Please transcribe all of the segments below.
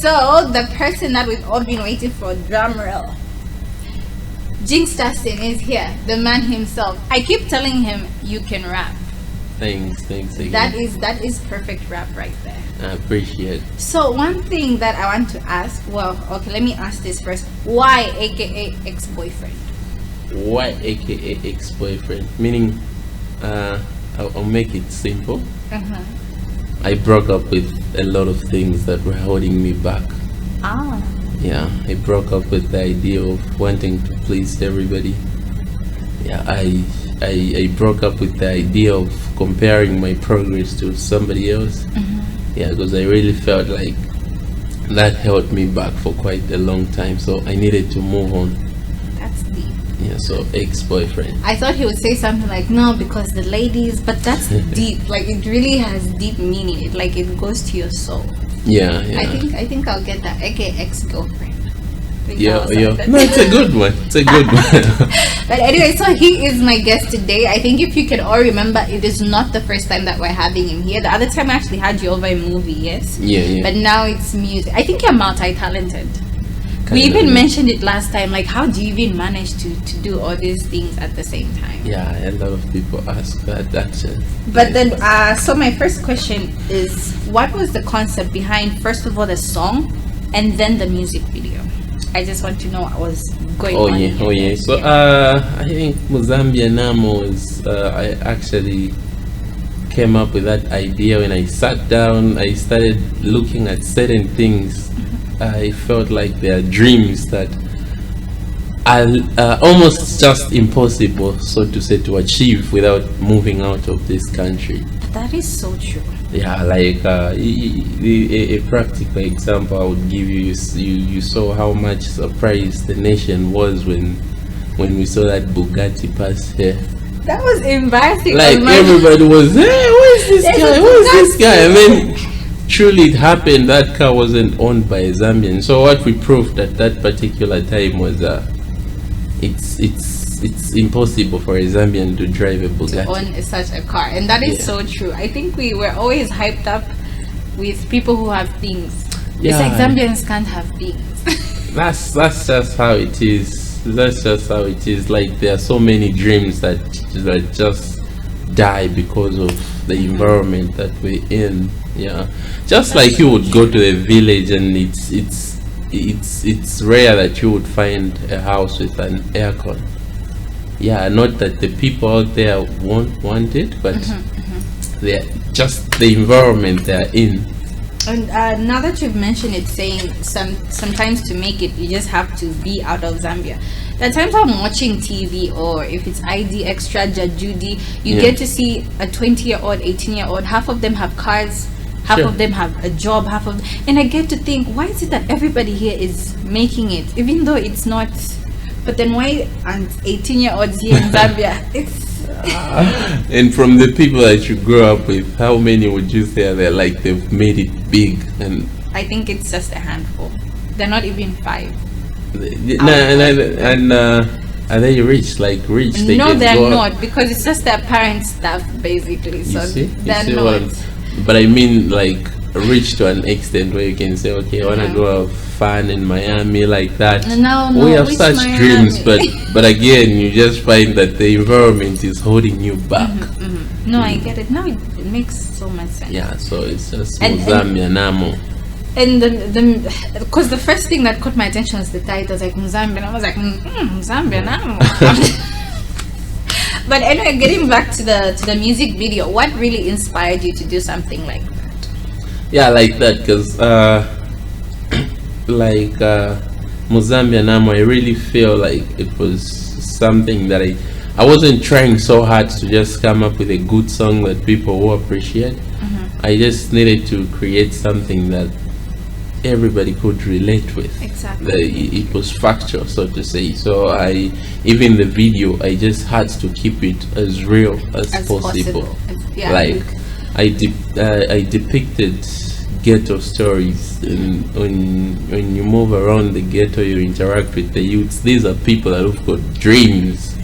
so the person that we've all been waiting for, drum roll, Gynks Justin is here, the man himself. I keep telling him you can rap. Thanks again. That is perfect rap right there. I appreciate it. So one thing that I want to ask, well, okay, let me ask this first. Why aka ex-boyfriend? Why aka ex-boyfriend? Meaning, I'll make it simple. I broke up with a lot of things that were holding me back. Yeah, I broke up with the idea of wanting to please everybody. Yeah, I broke up with the idea of comparing my progress to somebody else. Yeah, because I really felt like that held me back for quite a long time, so I needed to move on. That's deep. Yeah, so ex-boyfriend. I thought he would say something like, no, because the ladies, but that's deep. Like, it really has deep meaning. It goes to your soul. Yeah. I think I'll get that, aka ex-girlfriend. Yeah. No, it's a good one. But anyway, so he is my guest today. I think if you can all remember, it is not the first time that we're having him here. The other time I actually had you over a movie, yes? Yeah. But now it's music. I think you're multi-talented. We even mentioned it last time, like how do you even manage to do all these things at the same time? Yeah, a lot of people ask that actually. But then, so my first question is, what was the concept behind, first of all, the song and then the music video? I just want to know what was going on. Oh yeah. So I think Zambia Namo is I actually came up with that idea when I sat down. I started looking at certain things. I felt like they are dreams that are almost just impossible, so to say, to achieve without moving out of this country. That is so true. Yeah, like a practical example I would give you is you saw how much surprised the nation was when we saw that Bugatti pass here. That was embarrassing. Like everybody was, hey, who is this guy? Who is this guy? And then truly it happened, that car wasn't owned by a Zambian. So what we proved at that particular time was it's impossible for a Zambian to drive a Bugatti. To own such a car, and that is so true. I think we were always hyped up with people who have things. It's like Zambians can't have things. That's just how it is. That's just how it is. Like there are so many dreams that just die because of the environment that we're in. Yeah, just like you would go to a village and it's rare that you would find a house with an aircon. Yeah, not that the people out there won't want it, but they're just the environment they're in. And now that you've mentioned it, saying sometimes to make it, you just have to be out of Zambia. There are times I'm watching TV, or if it's ID Extra, Judy, you get to see a 20-year-old, 18-year-old. Half of them have cars, half of them have a job, and I get to think, why is it that everybody here is making it, even though it's not? But then why aren't 18-year-olds here in Zambia? It's and from the people that you grew up with, how many would you say they're like they've made it big? And I think it's just a handful. They're not even 5. And are they rich? Like rich? They no, they're not, because it's just their parents' stuff basically. So they're not. But I mean, like rich to an extent where you can say, okay, I want to go have fun in Miami, like that. No, we have such dreams, but again, you just find that the environment is holding you back. No, I get it. Now it makes so much sense. Yeah, so it's just Zambia Namo. And because the first thing that caught my attention was the title, like Zambian. I was like, Zambia Namo. But anyway, getting back to the music video, what really inspired you to do something like that? Yeah, like that, because like Zambia Namo, I really feel like it was something that I wasn't trying so hard to just come up with a good song that people will appreciate. I just needed to create something that everybody could relate with. Exactly. It was factual, so to say. So even the video, I just had to keep it as real as possible. Like I depicted ghetto stories, and when you move around the ghetto, you interact with the youths. These are people that have got dreams,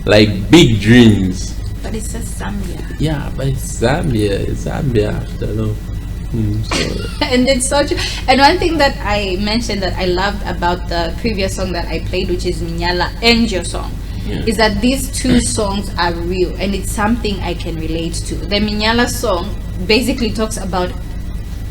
like big dreams. But it's just Zambia. Yeah, but it's Zambia after all. And it's so true. And one thing that I mentioned that I loved about the previous song that I played, which is Minyala and your song, is that these two songs are real, and it's something I can relate to. The Minyala song basically talks about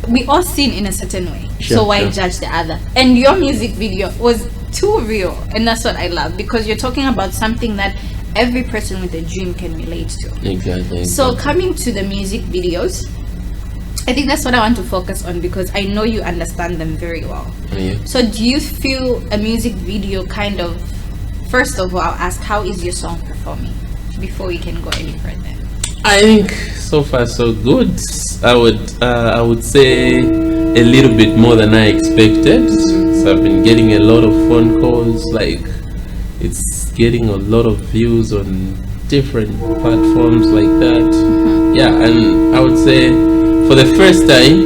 we all sin in a certain way, so why judge the other? And your music video was too real, and that's what I love, because you're talking about something that every person with a dream can relate to. Exactly. So coming to the music videos, I think that's what I want to focus on, because I know you understand them very well. So do you feel a music video kind of, first of all, I'll ask, how is your song performing before we can go any further? I think so far so good. I would say a little bit more than I expected. So I've been getting a lot of phone calls, like it's getting a lot of views on different platforms like that. Yeah, and I would say for the first time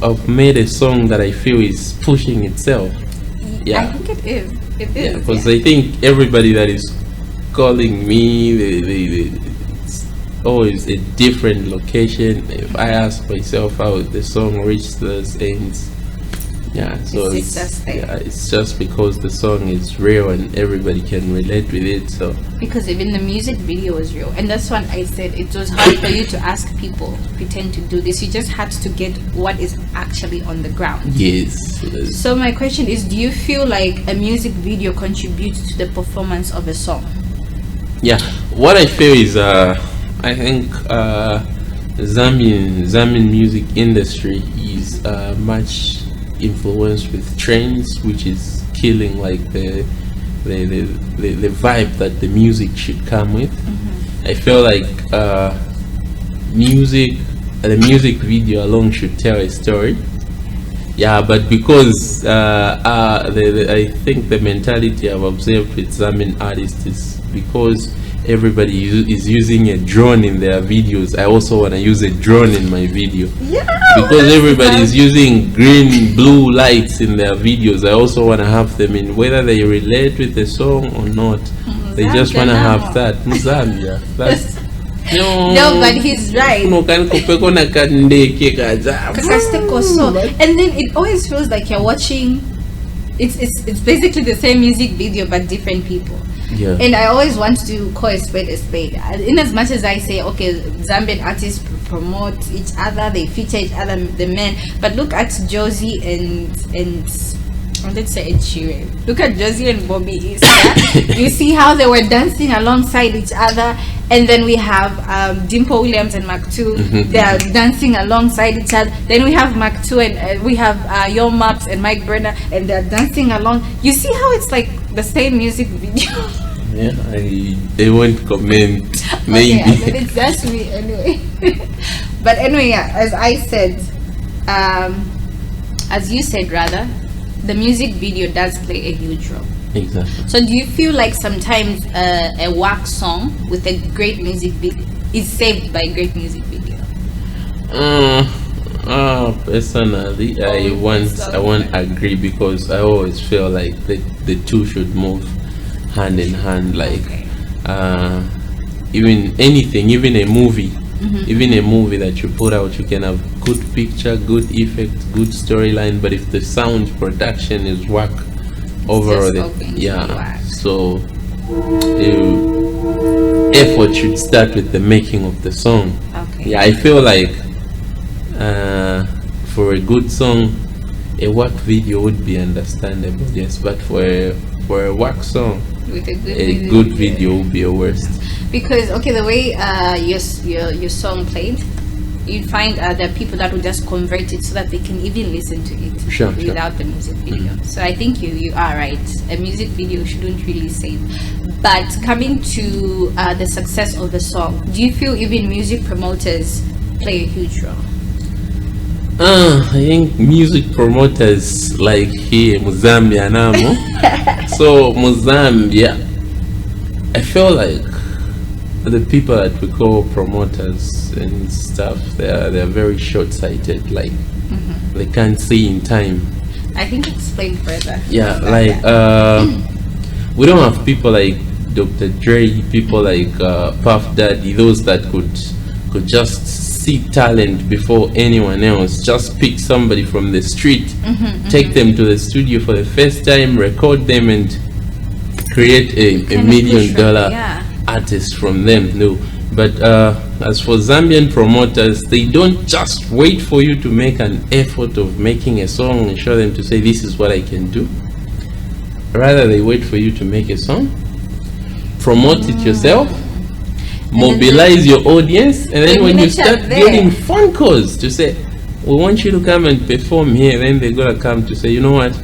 I've made a song that I feel is pushing itself. I think it is. It is. Because I think everybody that is calling me, it's always a different location. If I ask myself how the song reached those ends, so it's just because the song is real and everybody can relate with it. So because even the music video was real, and that's what I said, it was hard for you to ask people pretend to do this. You just had to get what is actually on the ground. Yes. So my question is, do you feel like a music video contributes to the performance of a song? What I feel is I think Zambian music industry is much influenced with trends, which is killing like the vibe that the music should come with. I feel like the music video alone should tell a story. But because I think the mentality I've observed with Zambian artists is because everybody is using a drone in their videos, I also want to use a drone in my video. Because everybody is using green, blue lights in their videos, I also want to have them in, whether they relate with the song or not. They just want to have that. Zambia. That's no, but he's right. And then it always feels like you're watching. It's basically the same music video but different people. And I always want to call a spade a spade. In as much as I say, okay, Zambian artists promote each other, they feature each other, the men. But look at Josie and let's say Ed Sheeran. Look at Josie and Bobby Easter. You see how they were dancing alongside each other. And then we have Dimple Williams and Mark 2. They are dancing alongside each other. Then we have Mark 2 and we have Yo Maps and Mike Brenner, and they're dancing along. You see how it's like the same music video? They won't comment. Maybe. Okay, it's just me anyway. But anyway, as I said, as you said rather, the music video does play a huge role. Exactly. So do you feel like sometimes a whack song with a great music video is saved by a great music video? Personally, I won't agree, because I always feel like the two should move hand in hand. Like even anything, even a movie. Even a movie that you put out, you can have good picture, good effect, good storyline, but if the sound production is whack overall, so the effort should start with the making of the song. I feel like for a good song, a whack video would be understandable, yes, but for a whack song, with a good video would be a worst. Because the way your song played, you'd find there are people that will just convert it so that they can even listen to it without the music video. So I think you are right. A music video shouldn't really save. But coming to the success of the song, do you feel even music promoters play a huge role? I think music promoters like here Zambia Namo. So Zambia, I feel like the people that we call promoters and stuff, they're very short-sighted. Like they can't see in time. I think explain further. We don't have people like Dr. Dre, people like Puff Daddy, those that could just see talent before anyone else. Just pick somebody from the street, take them to the studio for the first time, record them, and create a $1 million artist from them. No, but as for Zambian promoters, they don't just wait for you to make an effort of making a song and show them to say this is what I can do. Rather, they wait for you to make a song, promote it yourself, mobilize your audience, and then when you start getting phone calls to say, we want you to come and perform here, then they're gonna come to say, you know what,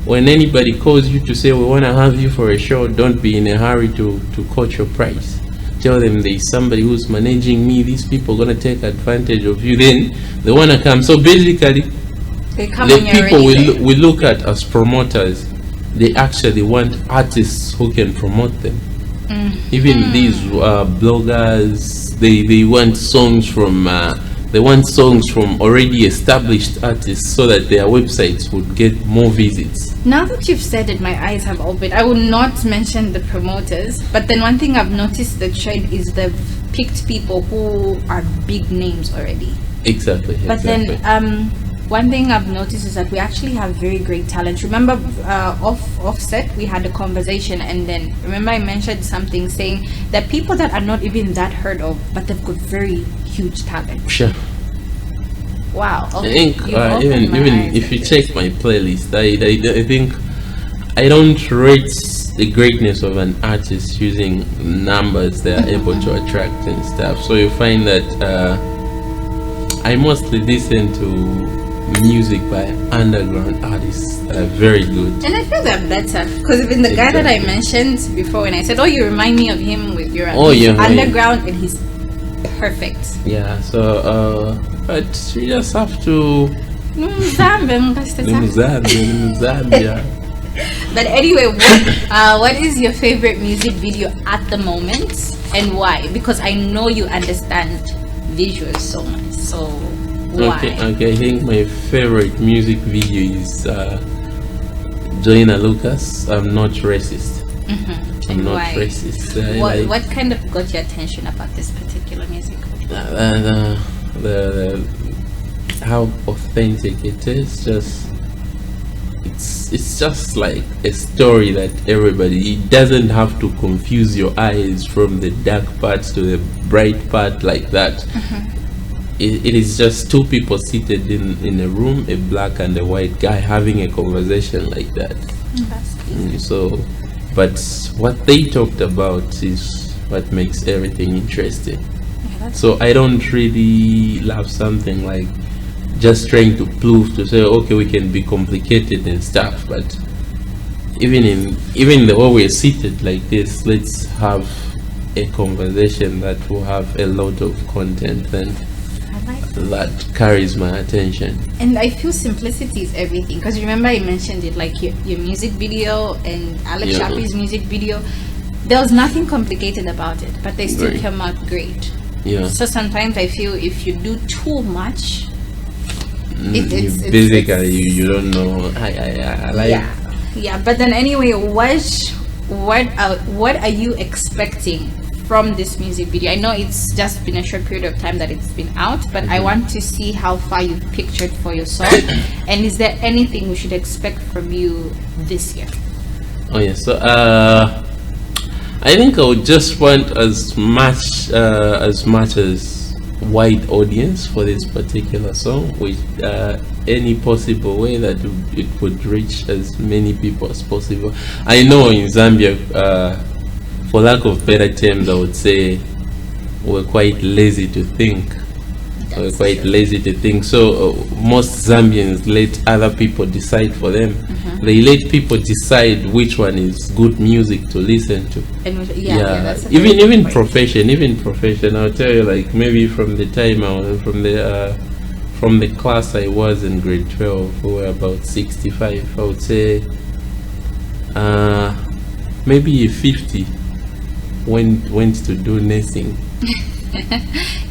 when anybody calls you to say we want to have you for a show, don't be in a hurry to quote your price. Tell them there's somebody who's managing me, these people are gonna take advantage of you, then they want to come. So basically, the people we look at as promoters, they actually want artists who can promote them. Even these bloggers, they want songs from already established artists so that their websites would get more visits. Now that you've said it, my eyes have opened. I will not mention the promoters, but then one thing I've noticed the trend is they've picked people who are big names already. Exactly. But then one thing I've noticed is that we actually have very great talent. Remember, offset, we had a conversation, and then remember I mentioned something saying that people that are not even that heard of, but they've got very huge talent. Sure. Wow. Okay. I think even if you check my playlist, I think I don't rate the greatness of an artist using numbers they are able to attract and stuff. So you find that I mostly listen to music by underground artists that are very good, and I feel that better because even the guy that I mentioned before, when I said, "Oh, you remind me of him with your underground," and he's perfect. Yeah. So, but you just have to. Zambia. But anyway, what is your favorite music video at the moment, and why? Because I know you understand visuals so much, so. Okay, I think my favorite music video is Joyina Lucas, I'm Not Racist. I'm Not Racist. What kind of got your attention about this particular music video? How authentic it is. It's just like a story that everybody, it doesn't have to confuse your eyes from the dark parts to the bright part like that. It is just two people seated in a room, a black and a white guy having a conversation like that. So, but what they talked about is what makes everything interesting. So I don't really love something like just trying to prove to say, okay, we can be complicated and stuff, but even the way we're seated like this, let's have a conversation that will have a lot of content and that carries my attention. And I feel simplicity is everything, because remember I mentioned it, like your music video and Alex Shapi's music video, there was nothing complicated about it, but they still came out great. So sometimes I feel if you do too much, you don't know. I like but then anyway, what are you expecting from this music video? I know it's just been a short period of time that it's been out, but I want to see how far you've pictured for your song. And is there anything we should expect from you this year? So I think I would just want as much as wide audience for this particular song, with any possible way that it could reach as many people as possible. I know in Zambia, for lack of better terms, I would say we're quite lazy to think. So most Zambians let other people decide for them. They let people decide which one is good music to listen to. And that's even profession. I'll tell you, like maybe from the time I was from the class I was in grade 12, we were about 65. I would say maybe 50 went to do nursing.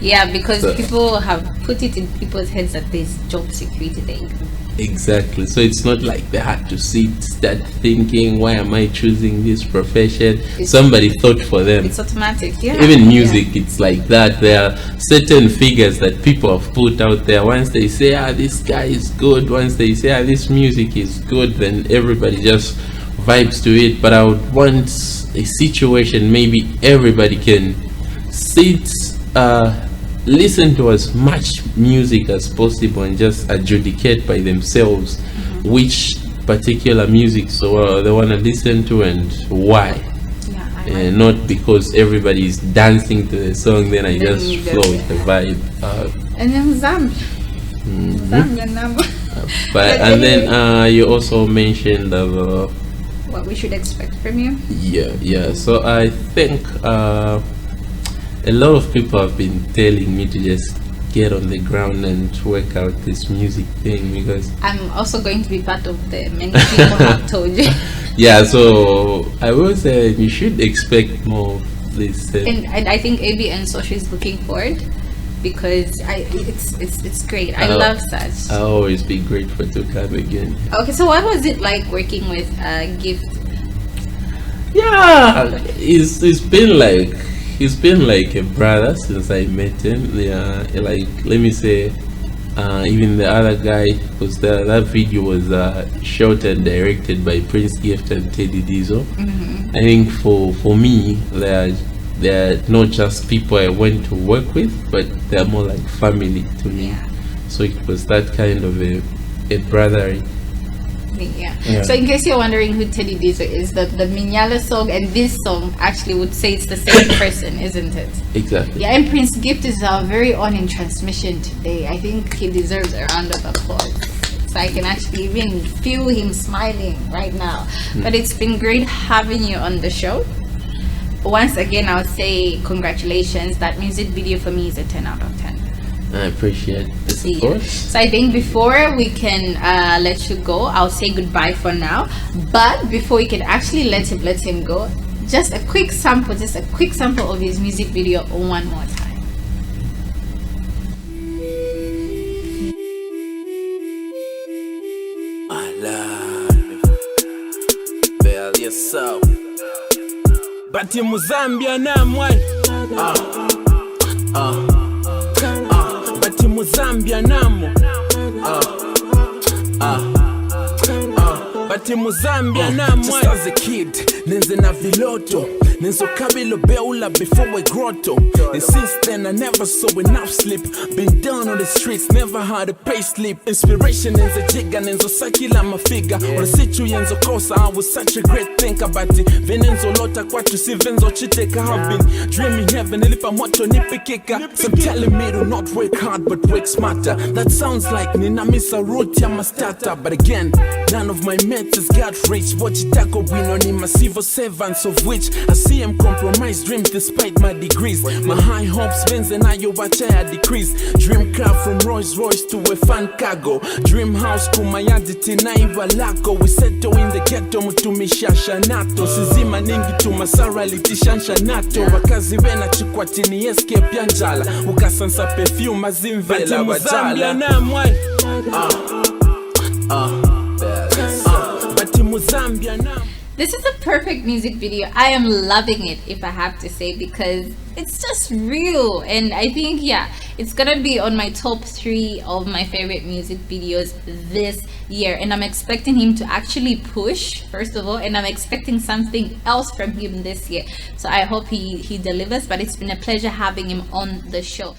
Yeah, because people have put it in people's heads that there's job security there. Exactly. So it's not like they had to start thinking, why am I choosing this profession? Somebody thought for them. It's automatic. Yeah. Even music, it's like that. There are certain figures that people have put out there. Once they say, this guy is good, once they say, this music is good, then everybody just vibes to it. But I would want a situation maybe everybody can sit, listen to as much music as possible and just adjudicate by themselves which particular music they want to listen to and why. And not because everybody is dancing to the song, then I just flow with the vibe. And then Zambia Namo. And then you also mentioned what we should expect from you. Yeah. So I think a lot of people have been telling me to just get on the ground and work out this music thing, because I'm also going to be part of the many people have told you. Yeah, so I will say you should expect more of this. And I think ABN Social is looking forward, because it's great. I love such. I'll always be grateful to come again. Okay, so what was it like working with Gift? Yeah, he's been like a brother since I met him. Yeah, like, let me say, even the other guy, because that video was shot and directed by Prince Gift and Teddy Diesel. I think for me, they're not just people I went to work with, but they're more like family to me. Yeah. So it was that kind of a brotherly. Yeah. So in case you're wondering who Teddy Diesel is, the Minyala song and this song actually would say it's the same person, isn't it? Exactly. Yeah, and Prince Gift is very on in transmission today. I think he deserves a round of applause. So I can actually even feel him smiling right now. But it's been great having you on the show. Once again, I'll say congratulations. That music video for me is a 10 out of 10. I appreciate the support. So I think before we can let you go, I'll say goodbye for now. But before we can actually let him go, just a quick sample of his music video one more time. I love Bell yourself. But in Zambia Namo. Zambia Namo. But in Zambia Namo. Just as a kid, nenze na viloto, nenzo kabilo beula before we grotto. And since then I never saw enough sleep. Been down on the streets, never had a pay slip. Inspiration nenze jiga, nenzo sakila mafiga. On the situ yenzo kosa, I was such a great thinker. But venenzo lota kwatu si venzo chiteka. I've been dreaming heaven, ilipa moto nipikika. Some telling me to not work hard but work smarter. That sounds like nina misa root ya mastata. But again, none of my mates has got rich. Wachitako win on him, civil servants of which I see him compromise dreams despite my degrees. My high hopes bends and I watch I decrease. Dream car from Rolls Royce to a fan cargo. Dream house kumayaditi naiva lako. We settle in the ghetto mutumisha shanato. Sizima ningi tumasara litishansha nato. Wakazi wena chikwatini escape yanjala. Ukasansa perfume azimvela wajala. This is a perfect music video. I am loving it, if I have to say, because it's just real. And I think, it's gonna be on my top 3 of my favorite music videos this year. And I'm expecting him to actually push, first of all, and I'm expecting something else from him this year. So I hope he delivers. But it's been a pleasure having him on the show.